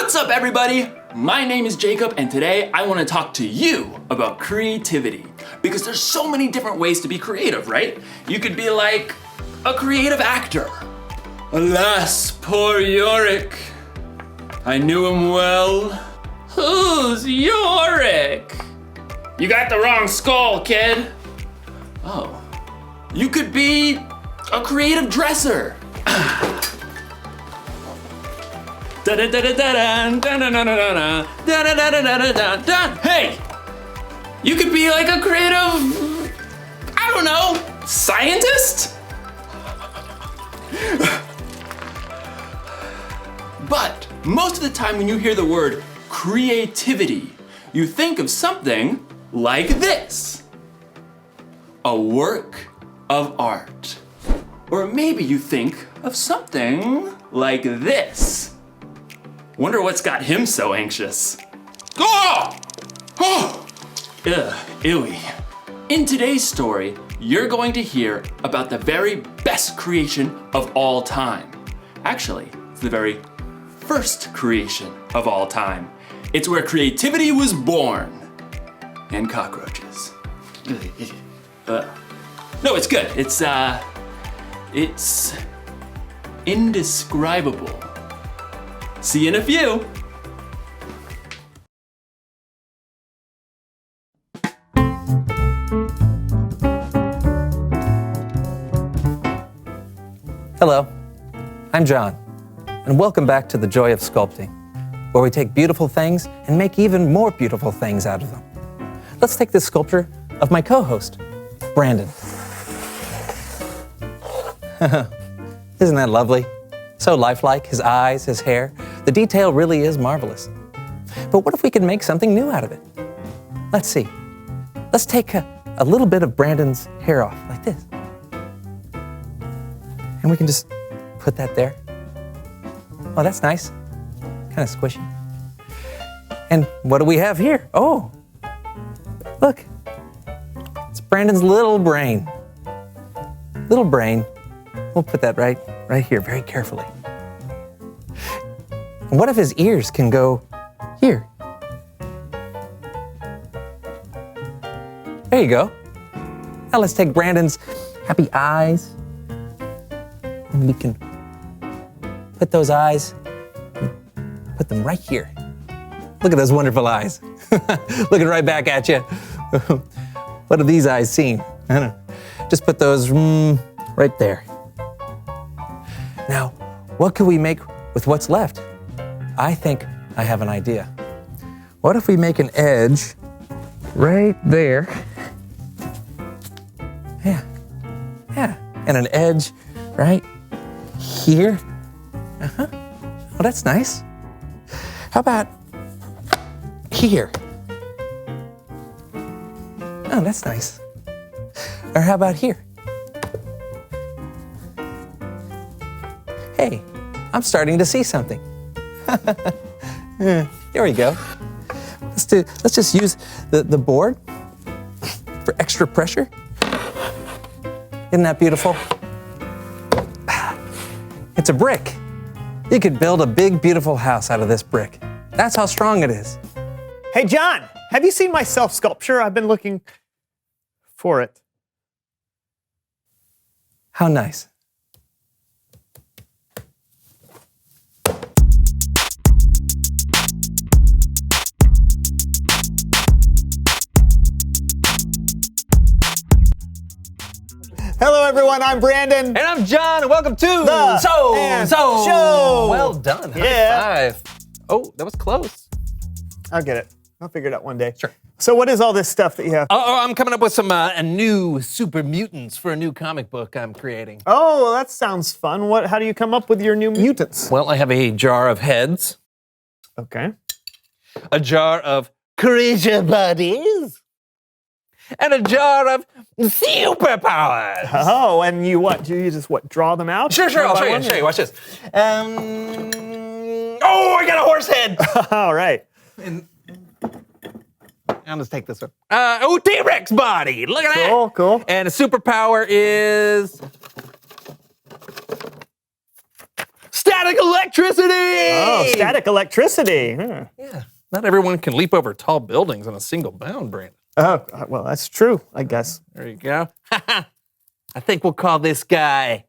What's up, everybody? My name is Jacob, and today I want to talk to you about creativity. Because there's so many different ways to be creative, right? You could be like a creative actor. Alas, poor Yorick. I knew him well. Who's Yorick? You got the wrong skull, kid. Oh. You could be a creative dresser. Hey! You could be like a creative, I don't know, scientist? But most of the time when you hear the word creativity, you think of something like this. A work of art. Or maybe you think of something like this. Wonder what's got him so anxious. Oh! Oh! Ugh, ewy. In today's story, you're going to hear about the very best creation of all time. Actually, it's the very first creation of all time. It's where creativity was born. And cockroaches. No, it's good. It's indescribable. See you in a few. Hello, I'm John, and welcome back to The Joy of Sculpting, where we take beautiful things and make even more beautiful things out of them. Let's take this sculpture of my co-host, Brandon. Isn't that lovely? So lifelike, his eyes, his hair. The detail really is marvelous. But what if we could make something new out of it? Let's see. Let's take a little bit of Brandon's hair off, like this. And we can just put that there. Oh, that's nice. Kind of squishy. And what do we have here? Oh, look. It's Brandon's little brain. Little brain. We'll put that right here, very carefully. And what if his ears can go here? There you go. Now let's take Brandon's happy eyes. And we can put those eyes, put them right here. Look at those wonderful eyes. Looking right back at you. What have these eyes seen? I don't know. Just put those right there. Now, what can we make with what's left? I think I have an idea. What if we make an edge right there? Yeah, and an edge right here. Well, that's nice. How about here? Oh, that's nice. Or how about here? Hey, I'm starting to see something. Here we go. Let's just use the board for extra pressure. Isn't that beautiful? It's a brick. You could build a big, beautiful house out of this brick. That's how strong it is. Hey, John, have you seen my self-sculpture? I've been looking for it. How nice. Hello, everyone. I'm Brandon. And I'm John, and welcome to The Show. Well done. Yeah. High five. Oh, that was close. I'll get it. I'll figure it out one day. Sure. So what is all this stuff that you have? Oh, I'm coming up with some new super mutants for a new comic book I'm creating. Oh, well, that sounds fun. How do you come up with your new mutants? Well, I have a jar of heads, Okay. a jar of creature bodies, and a jar of superpowers. Oh, and you what? Do you just draw them out? Sure. One I'll by show one? you. Watch this. Oh, I got a horse head. All right. And I'll just take this one. T-Rex body. Look at that. Cool. And a superpower is static electricity! Oh, static electricity. Yeah, not everyone can leap over tall buildings in a single bound, Brandon. Oh, well, that's true, I guess. There you go. I think we'll call this guy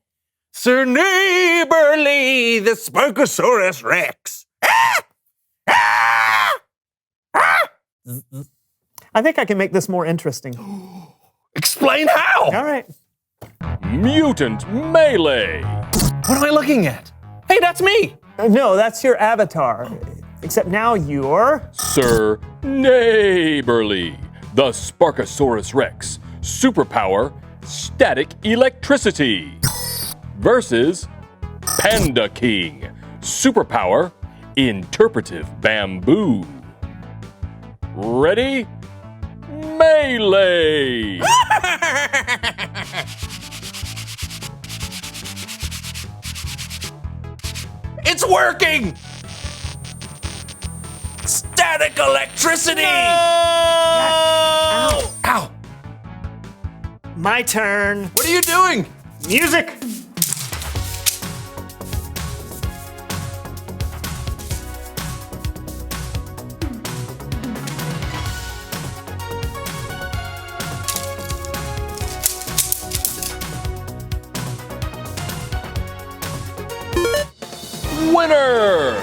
Sir Neighborly, the Sparkosaurus Rex. I think I can make this more interesting. Explain how! All right. Mutant Melee. What am I looking at? Hey, that's me! No, that's your avatar. Except now you're... Sir Neighborly, the Sparkosaurus Rex. Superpower, static electricity. Versus Panda King. Superpower, interpretive bamboo. Ready? Melee! It's working! Static electricity! Ow. Ow! My turn. What are you doing? Music. Winner!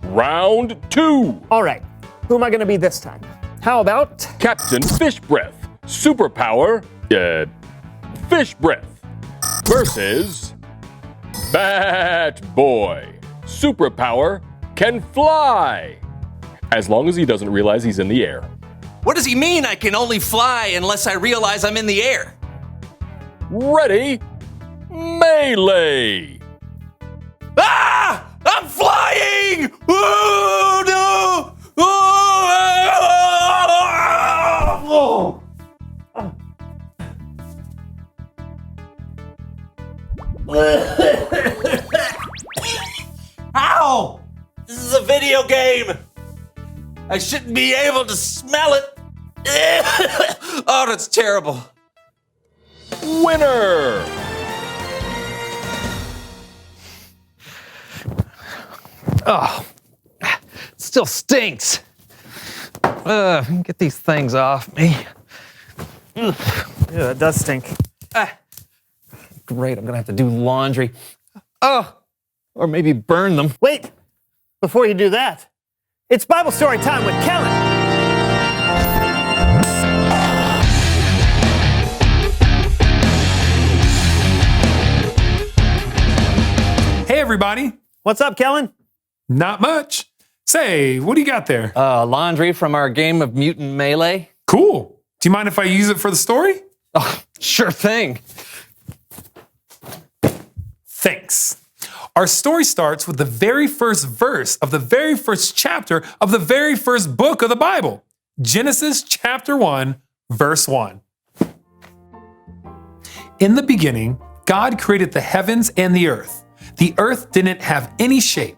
Round 2. All right. Who am I going to be this time? How about... Captain Fish Breath. Superpower, Fish Breath. Versus Bat Boy. Superpower, can fly. As long as he doesn't realize he's in the air. What does he mean I can only fly unless I realize I'm in the air? Ready? Melee! Ah! I'm flying! Oh, no! Oh! Ow! This is a video game! I shouldn't be able to smell it! Oh, that's terrible. Winner! Oh, it still stinks. Get these things off me. Yeah, it does stink. Great, I'm gonna have to do laundry. Oh, or maybe burn them. Wait. Before you do that, it's Bible story time with Kellen. Hey, everybody. What's up, Kellen? Not much. Say, what do you got there? Laundry from our game of Mutant Melee. Cool. Do you mind if I use it for the story? Oh, sure thing. Thanks. Our story starts with the very first verse of the very first chapter of the very first book of the Bible. Genesis chapter 1, verse 1. In the beginning, God created the heavens and the earth. The earth didn't have any shape.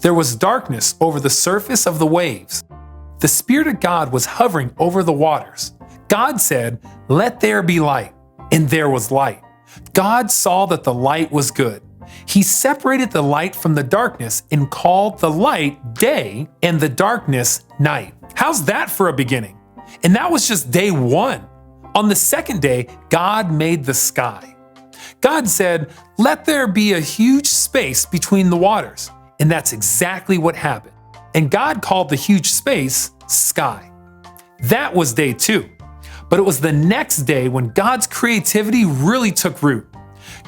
There was darkness over the surface of the waves. The Spirit of God was hovering over the waters. God said, "Let there be light," and there was light. God saw that the light was good. He separated the light from the darkness and called the light day and the darkness night. How's that for a beginning? And that was just day one. On the second day, God made the sky. God said, "Let there be a huge space between the waters." And that's exactly what happened. And God called the huge space sky. That was day 2. But it was the next day when God's creativity really took root.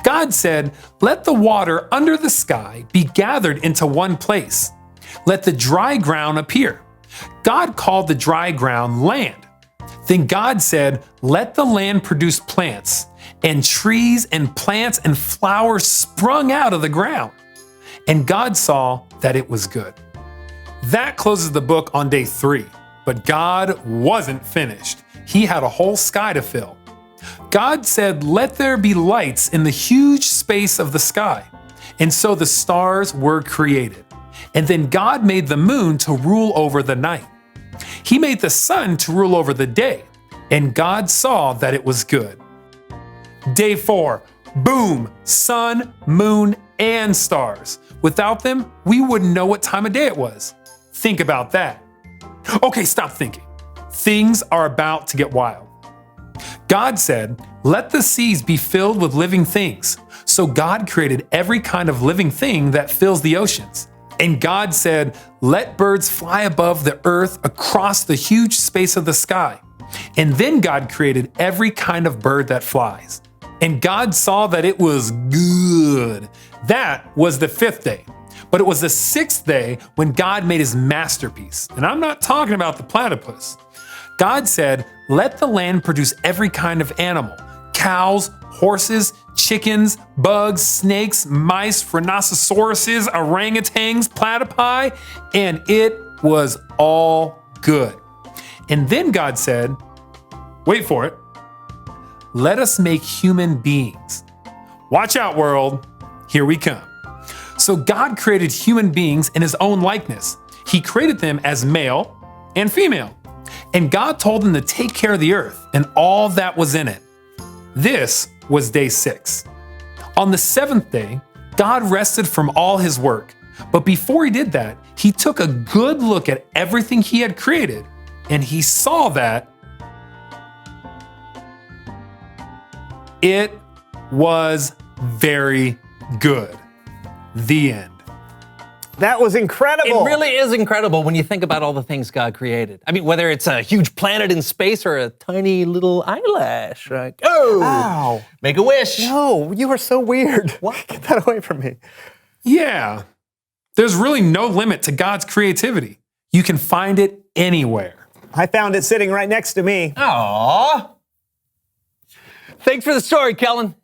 God said, "Let the water under the sky be gathered into one place. Let the dry ground appear." God called the dry ground land. Then God said, "Let the land produce plants," and trees and plants and flowers sprung out of the ground. And God saw that it was good. That closes the book on day 3. But God wasn't finished. He had a whole sky to fill. God said, "Let there be lights in the huge space of the sky." And so the stars were created. And then God made the moon to rule over the night. He made the sun to rule over the day. And God saw that it was good. Day 4. Boom! Sun, moon, and stars. Without them, we wouldn't know what time of day it was. Think about that. Okay, stop thinking. Things are about to get wild. God said, "Let the seas be filled with living things." So God created every kind of living thing that fills the oceans. And God said, "Let birds fly above the earth across the huge space of the sky." And then God created every kind of bird that flies. And God saw that it was good. That was the 5th day. But it was the 6th day when God made his masterpiece. And I'm not talking about the platypus. God said, "Let the land produce every kind of animal: cows, horses, chickens, bugs, snakes, mice, rhinoceroses, orangutans, platypi," and it was all good. And then God said, wait for it, "Let us make human beings." Watch out, world. Here we come. So God created human beings in his own likeness. He created them as male and female. And God told them to take care of the earth and all that was in it. This was day 6. On the 7th day, God rested from all his work. But before he did that, he took a good look at everything he had created, and he saw that it was very good. The end. That was incredible. It really is incredible when you think about all the things God created. I mean, whether it's a huge planet in space or a tiny little eyelash. Like, oh, Ow. make a wish. No, you are so weird. What? Get that away from me. Yeah, there's really no limit to God's creativity. You can find it anywhere. I found it sitting right next to me. Aww. Thanks for the story, Kellen.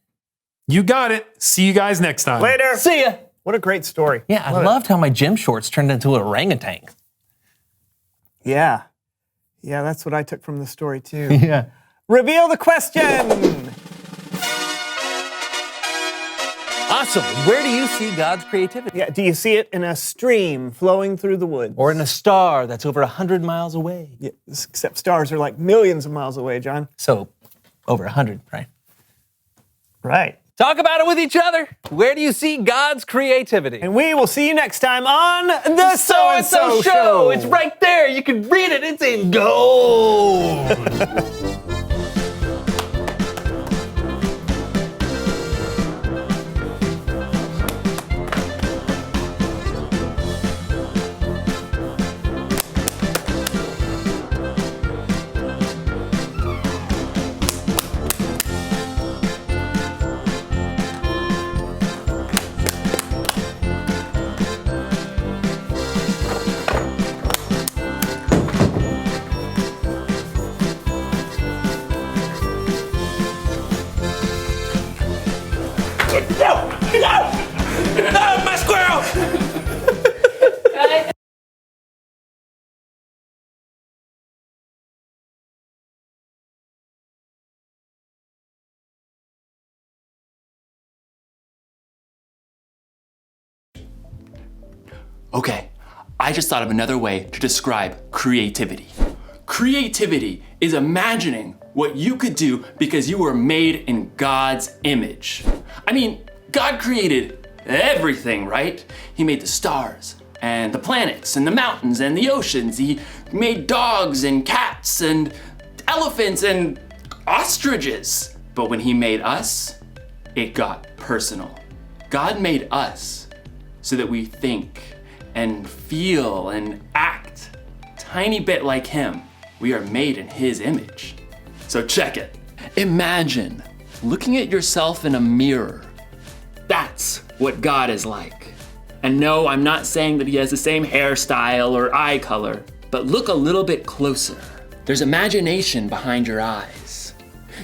You got it. See you guys next time. Later. See ya. What a great story. Yeah, I Love it. loved how my gym shorts turned into an orangutan. Yeah. Yeah, that's what I took from the story too. Yeah. Reveal the question. Awesome. Where do you see God's creativity? Yeah, do you see it in a stream flowing through the woods? Or in a star that's over 100 miles away? Yeah, except stars are like millions of miles away, John. So, over 100, right? Right. Talk about it with each other. Where do you see God's creativity? And we will see you next time on the So-and-so Show. It's right there. You can read it. It's in gold. No, my squirrel! Okay, I just thought of another way to describe creativity. Creativity is imagining what you could do because you were made in God's image. I mean, God created everything, right? He made the stars and the planets and the mountains and the oceans. He made dogs and cats and elephants and ostriches. But when he made us, it got personal. God made us so that we think and feel and act tiny bit like him. We are made in his image. So check it. Imagine looking at yourself in a mirror. That's what God is like. And no, I'm not saying that he has the same hairstyle or eye color, but look a little bit closer. There's imagination behind your eyes.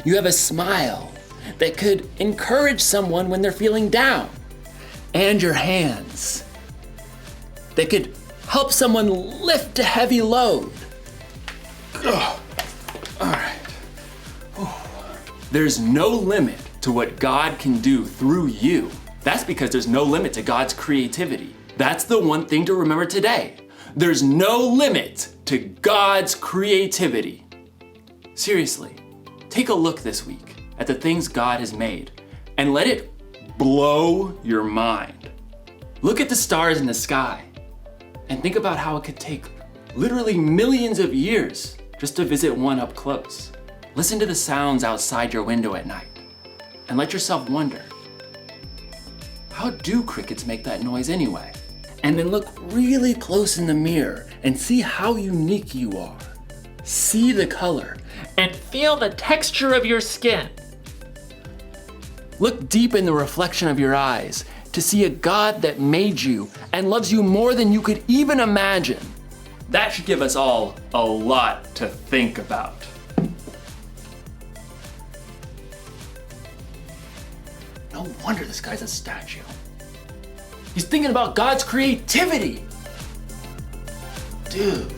You have a smile that could encourage someone when they're feeling down. And your hands that could help someone lift a heavy load. Ugh. All right. There's no limit to what God can do through you. That's because there's no limit to God's creativity. That's the one thing to remember today. There's no limit to God's creativity. Seriously, take a look this week at the things God has made and let it blow your mind. Look at the stars in the sky and think about how it could take literally millions of years just to visit one up close. Listen to the sounds outside your window at night and let yourself wonder, how do crickets make that noise anyway? And then look really close in the mirror and see how unique you are. See the color and feel the texture of your skin. Look deep in the reflection of your eyes to see a God that made you and loves you more than you could even imagine. That should give us all a lot to think about. No wonder this guy's a statue. He's thinking about God's creativity. Dude.